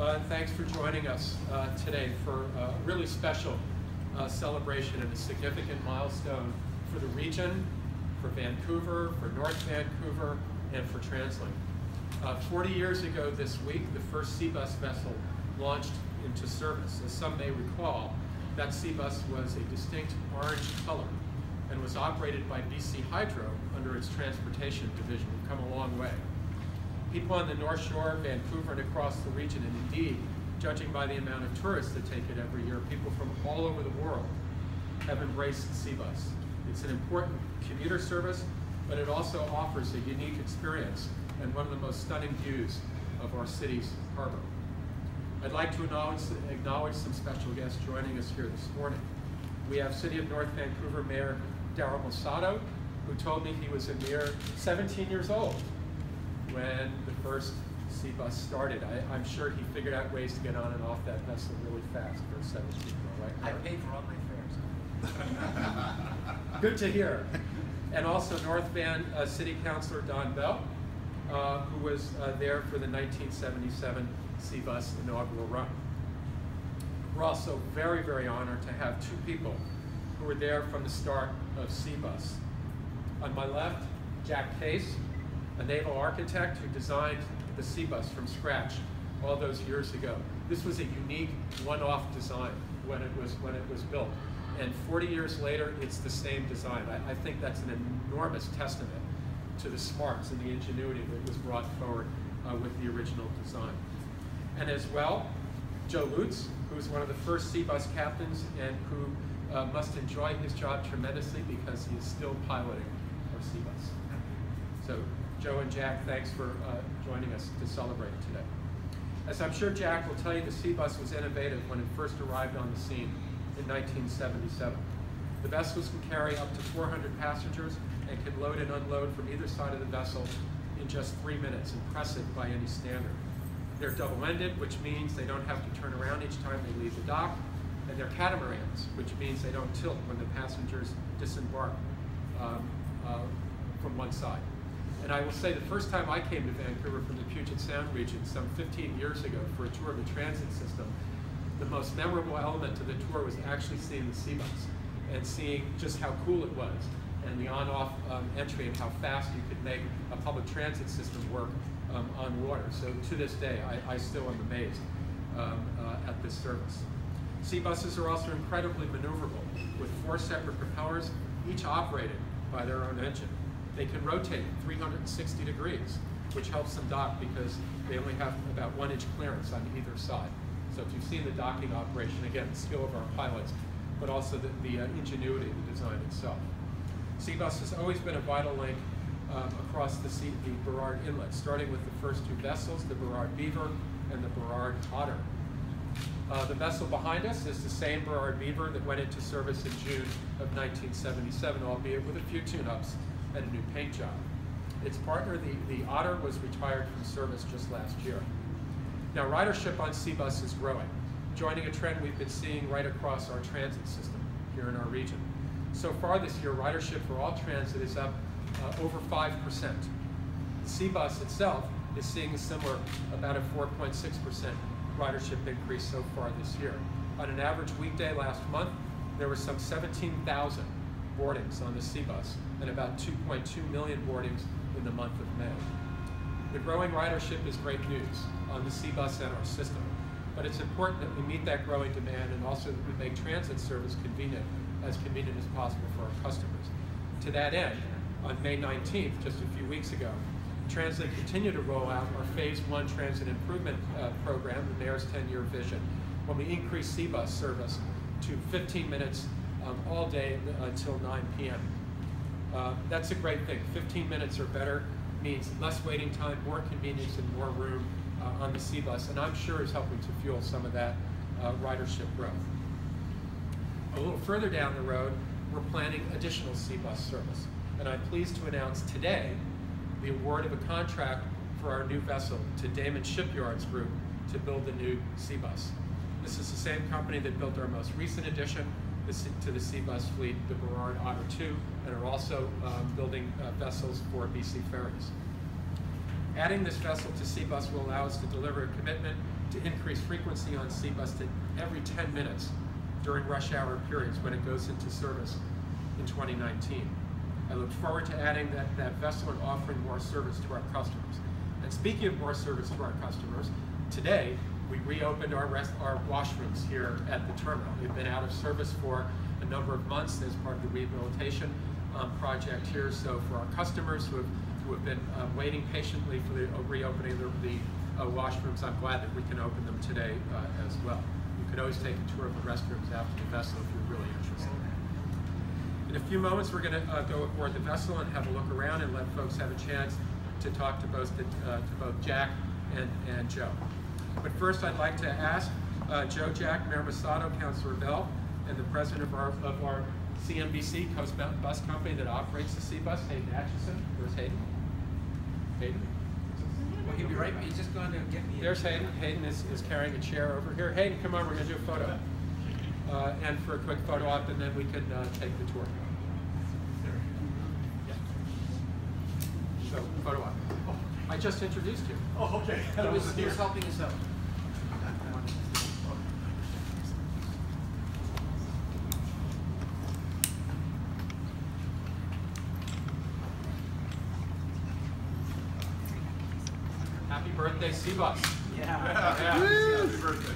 and thanks for joining us today for a really special celebration and a significant milestone for the region, for Vancouver, for North Vancouver, and for TransLink. 40 years ago this week, the first SeaBus vessel launched into service. As some may recall, that SeaBus was a distinct orange color and was operated by BC Hydro under its transportation division. We've come a long way. People on the North Shore, Vancouver, and across the region, and indeed, judging by the amount of tourists that take it every year, people from all over the world have embraced SeaBus. It's an important commuter service, but it also offers a unique experience and one of the most stunning views of our city's harbor. I'd like to acknowledge some special guests joining us here this morning. We have City of North Vancouver Mayor Darryl Mosato, who told me he was a mere 17 years old when the first SeaBus started. I'm sure he figured out ways to get on and off that vessel really fast for a 17-year-old, right? I paid for all my fares. Good to hear. And also North Van City Councilor Don Bell, who was there for the 1977 SeaBus inaugural run. We're also very, very honored to have two people who were there from the start of SeaBus. On my left, Jack Case, a naval architect who designed the SeaBus from scratch all those years ago. This was a unique one-off design when it was built. And 40 years later, it's the same design. I think that's an enormous testament to the smarts and the ingenuity that was brought forward with the original design. And as well, Joe Lutz, who's one of the first SeaBus captains and who must enjoy his job tremendously because he is still piloting our SeaBus. So Joe and Jack, thanks for joining us to celebrate today. As I'm sure Jack will tell you, the SeaBus was innovative when it first arrived on the scene in 1977. The vessels can carry up to 400 passengers and can load and unload from either side of the vessel in just 3 minutes, impressive by any standard. They're double-ended, which means they don't have to turn around each time they leave the dock, and they're catamarans, which means they don't tilt when the passengers disembark from one side. And I will say the first time I came to Vancouver from the Puget Sound region some 15 years ago for a tour of the transit system, the most memorable element to the tour was actually seeing the SeaBus and seeing just how cool it was and the on-off entry and how fast you could make a public transit system work on water. So to this day, I still am amazed at this service. SeaBuses are also incredibly maneuverable with 4 separate propellers, each operated by their own engine. They can rotate 360 degrees, which helps them dock because they only have about 1-inch clearance on either side. So if you've seen the docking operation, again, the skill of our pilots, but also the ingenuity of the design itself. SeaBus has always been a vital link across the Burrard Inlet, starting with the first 2 vessels, the Burrard Beaver and the Burrard Otter. The vessel behind us is the same Burrard Beaver that went into service in June of 1977, albeit with a few tune-ups and a new paint job. Its partner, the Otter, was retired from service just last year. Now, ridership on SeaBus is growing, joining a trend we've been seeing right across our transit system here in our region. So far this year, ridership for all transit is up over 5%. The SeaBus itself is seeing a similar, about a 4.6% ridership increase so far this year. On an average weekday last month, there were some 17,000 boardings on the SeaBus and about 2.2 million boardings in the month of May. The growing ridership is great news on the SeaBus and our system, but it's important that we meet that growing demand and also that we make transit service as convenient as possible for our customers. To that end, on May 19th, just a few weeks ago, TransLink continued to roll out our Phase 1 Transit Improvement Program, the Mayor's 10-year vision, when we increased SeaBus service to 15 minutes all day until 9 p.m. That's a great thing. 15 minutes or better means less waiting time, more convenience, and more room on the SeaBus, and I'm sure is helping to fuel some of that ridership growth. A little further down the road, we're planning additional SeaBus service, and I'm pleased to announce today the award of a contract for our new vessel to Damon Shipyards Group to build the new SeaBus. This is the same company that built our most recent addition to the SeaBus fleet, the Burrard Otter II, and are also building vessels for BC Ferries. Adding this vessel to SeaBus will allow us to deliver a commitment to increase frequency on SeaBus to every 10 minutes during rush hour periods when it goes into service in 2019. I look forward to adding that vessel and offering more service to our customers. And speaking of more service to our customers, today we reopened our washrooms here at the terminal. They've been out of service for a number of months as part of the rehabilitation project here. So for our customers who have been waiting patiently for the reopening of the washrooms, I'm glad that we can open them today as well. You could always take a tour of the restrooms after the vessel if you're really interested. In a few moments, we're going to go aboard the vessel and have a look around and let folks have a chance to talk to both Jack and Joe. But first, I'd like to ask Joe, Jack, Mayor Masato, Councilor Bell, and the president of our CNBC Coast Bus Company that operates the SeaBus, Hayden Atchison. Where's Hayden? Hayden? Well, he'll be right. He's just going to get me. There's Hayden. Hayden is carrying a chair over here. Hayden, come on, we're going to do a photo. And for a quick photo op, and then we can take the tour. Yeah. So, photo op. Oh, I just introduced you. Oh, okay. He was helping us out. Happy birthday, SeaBus. Yeah. Yeah. Happy birthday.